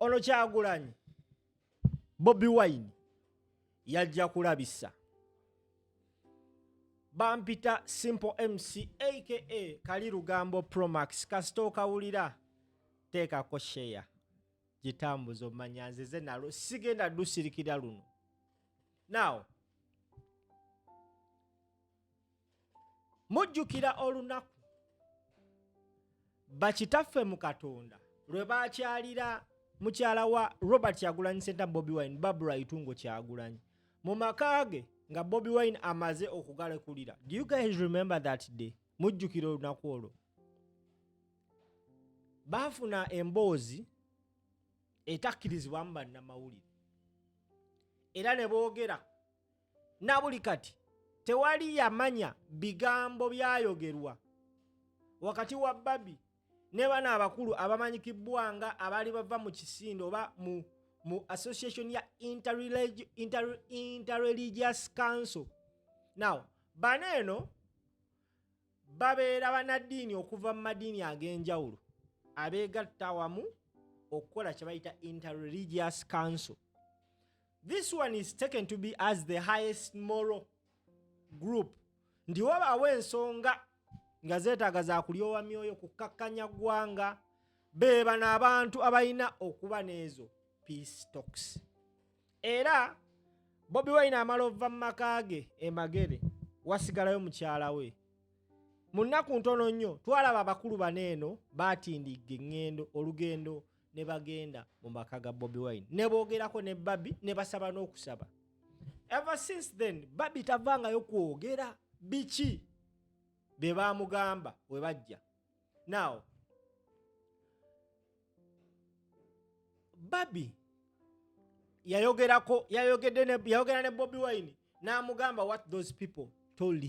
ono Kyagulanyi Bobi Wine yajja kulabisa bampita Simple MC aka Kali Lugambo Pro Max kasito kawulira teekako share gitambuzo manyanzeze nalo sigenda dusirikira luno. Now mujjukira olunaku bakitaffe mu Katonda lwe bakyalira mukyala wa Robert Kyagulanyi Ssentamu Bobi Wine Barbara Itungo Kyagulanyi mu Mukaagge nga Bobi Wine amaze okugalekulira. Do you guys remember that day? Mujjukira olunaku olwo baafuna emboozi etakkirizibwamu bannamawulire era ne boogera na buli kati tewali yamanya bigambo byayogerwa wakati wa Barbie ne bana abakulu abamanyikibbwa nga abaali bava mu kisindo oba mu association ya Interreligious Council. Now baneeno babeera Banaddiinni okuva mu madiini ag'enjawulo abeegatta wamu okukola kye bayita Interreligious Council. This one is taken to be as the highest moral group. Ndi wabaawo ensonga nga zeetaaga za kulyowa myoyo kukkakkanya ggwanga beeba n'abantu abalina okuba n'ezo peace talks. Era Bobi Wine amala ova mu Mukaagge e Magere wasigalayo mukyala we. Mu nnaku ntono nnyo twalaba abakulu baneeno baatindigga eŋŋendo olugendo ne bagenda mu maka ga Bobi Wine ne boogerako ne Barbie ne basaba n'okusaba. Ever since then Barbie tavangayo kwogera biki be baamugamba we bajja. Now Barbie yayogera ne Bobi Wine n'amugamba what those people told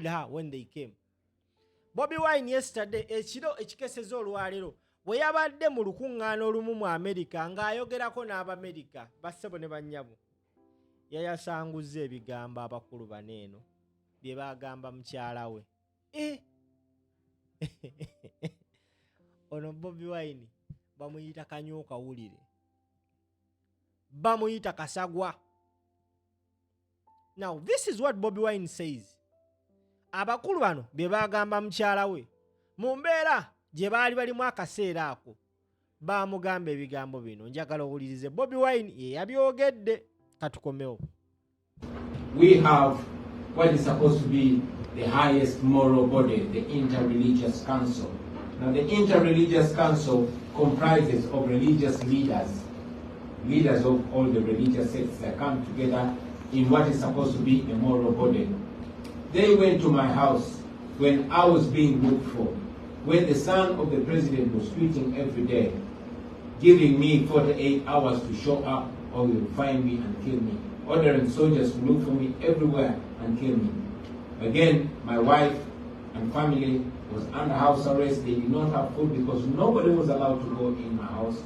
her when they came. Bobi Wine yesterday ekiro ekikeseza olwaleero bwe yabadde mu lukuŋŋaana olumu mu Amerika ng'ayogerako n'Abamerika bassebo ne bannyabo yayasanguzza ebigambo abakulu baneeno bye baagamba mukyala we. Ono Bobi Wine bamuyita kanyokawulire, bamuyita kasagwa. Now this is what Bobi Wine says. Abakulu bano bye baagamba mukyala we mu mbeera gye baali balimu akaseera ako baamugamba ebigambo bino. Njagala owulirize Bobi Wine ye yabyogedde. Katukomewo. We have what is supposed to be the highest moral body, the Interreligious Council. Now the Interreligious Council comprises of religious leaders of all the religious sects that come together in what is supposed to be a moral body. They went to my house when I was being looked for, when the son of the president was tweeting every day, giving me 48 hours to show up or you'll find me and kill me, ordering soldiers to look for me everywhere and kill me. Again, my wife and family was under house arrest. They did not have food because nobody was allowed to go in my house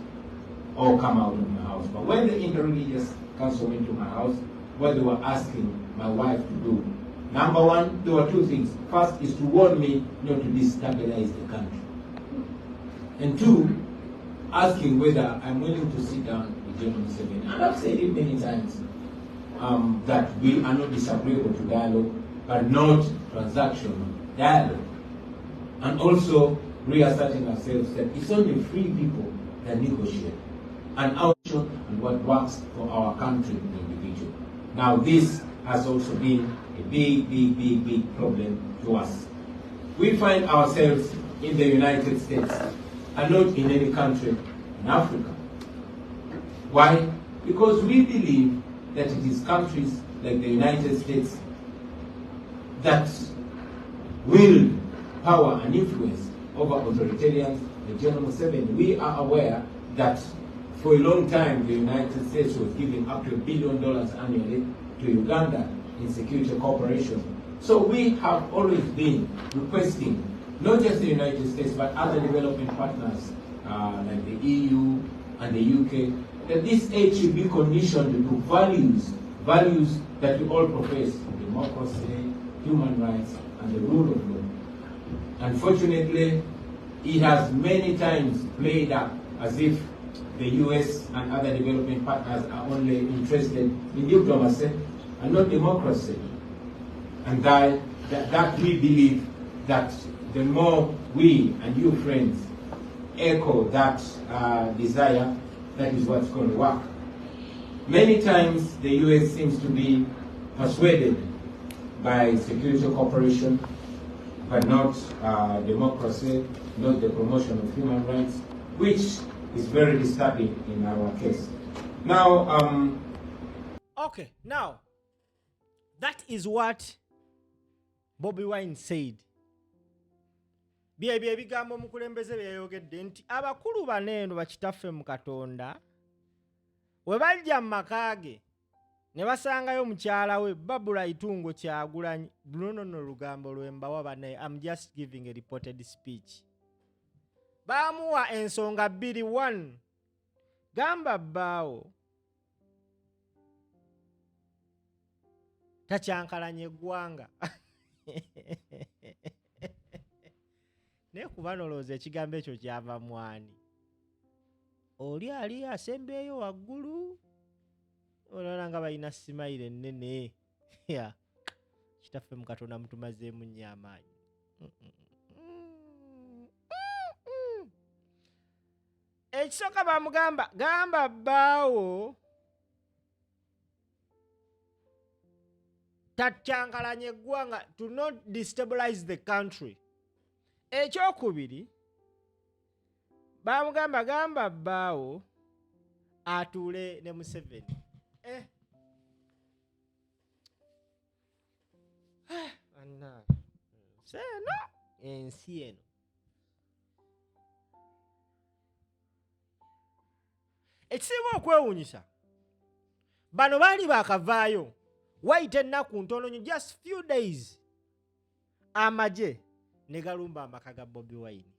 or come out of my house. But when the Interreligious Council went to my house, what they were asking my wife to do, number one, there were two things. First is to warn me not to destabilize the country. And two, asking whether I'm willing to sit down with General Museveni. And I've said it many times, that we are not disagreeable to dialogue, but not transactional dialogue. And also reasserting ourselves that it's only free people that negotiate. And our action and what works for our country and individual. Now this has also been a big problem to us. We find ourselves in the United States and not in any country in Africa. Why? Because we believe that it is countries like the United States that wield power and influence over authoritarians like General Museveni. We are aware that for a long time the United States was giving up to $1 billion annually to Uganda in security cooperation. So we have always been requesting not just the United States but other developing partners like the EU and the UK, that this aid should be conditioned to values that we all profess: democracy, human rights, and the rule of law. Unfortunately, it has many times played up as if the US and other developing partners are only interested in diplomacy and not democracy. And that we believe that the more we and you friends echo that desire, that is what's going to work. Many times the US seems to be persuaded by security cooperation, but not democracy, not the promotion of human rights, which is very disturbing in our case. Now, Okay, now, that is what Bobi Wine said. Bye bigambo omukulembeze byayogedde nti abakulu baneeno bakitaffe mu Katonda we bajja mu Mukaagge ne basangayo mukyala we Babula Itungo Kyagulanyi. Luno lugambo lwembawa bane, I'm just giving a reported speech. Baamuwa ensonga bbiri. 1, gamba bbaawo takyankalanya eggwanga. Naye kuba nolowooza ekigambo ekyo kyava mwani. Oli ali asembeeyo waggulu olaba nga balina simayire ennene. Kitaffe mu Katonda mutumazeemu nnyo amaanyi. Ekisooka bamugamba gamba bbaawo takyankalanya eggwanga, to not destabilize the country. Ekyokubiri bamugamba gamba bbaawo atuule ne Museveni. Anna seeno ensi eno ekisinga okwewuunyisa, bano baali baakavaayo wayita ennaku ntono nnyo, just few days, amagye ne galumba amaka ga Bobi Wine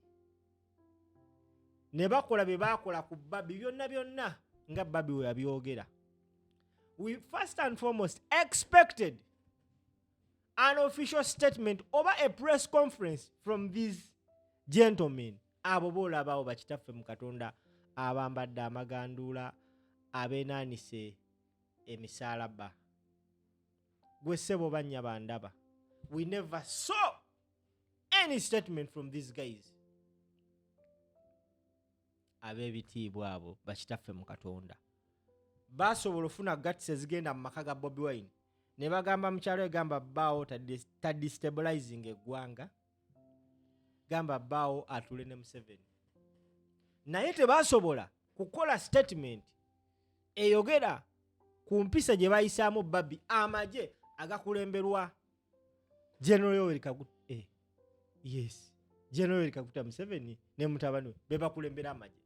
ne bakola bye baakola ku Barbie byonna nga Barbie we yabyogera. We first and foremost expected an official statement over a press conference from these gentlemen. Abo boolabaawo bakitaffe mu Katonda abambadde amaganduula abeenaanise emisaalaba. Gwe ssebo bannya bandaba. We never saw any statement from these guys. Ab'ebitiibwa abo bakitaffe mu Katonda baasobola ofuna guts ezigenda mu maka ga Bobi Wine ne bagamba mukyalo egamba bbaawo tadestabilizing eggwanga, gamba bbaawo atule ne Museveni. Naye tebasobola kukola statement eyogera ku mpisa gye bayisaamu Barbie, amagye agakulemberwa General Yoweri Kaguta. Yes, General Yoweri Kaguta Museveni ne mutabani we be bakulembera amagye.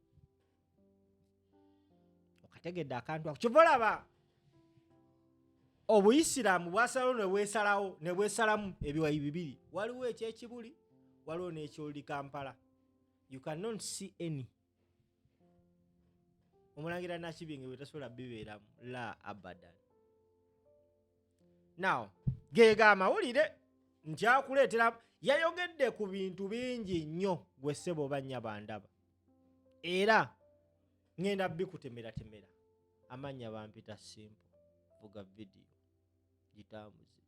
Okategedde akantu ako kyova olaba Obuyisiraamu bwasalawo ne bwesalamu ebiwayi bibiri. Waliwo ekyekibuli, waliwo n'ekyoli Kampala. You cannot see any. Omulangira Nakibinge bwe tasobola bibeeramu la abadan. Now, geega amawulire nkyakuleetera, yayogedde ku bintu bingi nnyo gwe ssebo bannya bandaba. Era ngenda bikutemera. Amannya bampita simple. Vuga video. Gitambuze.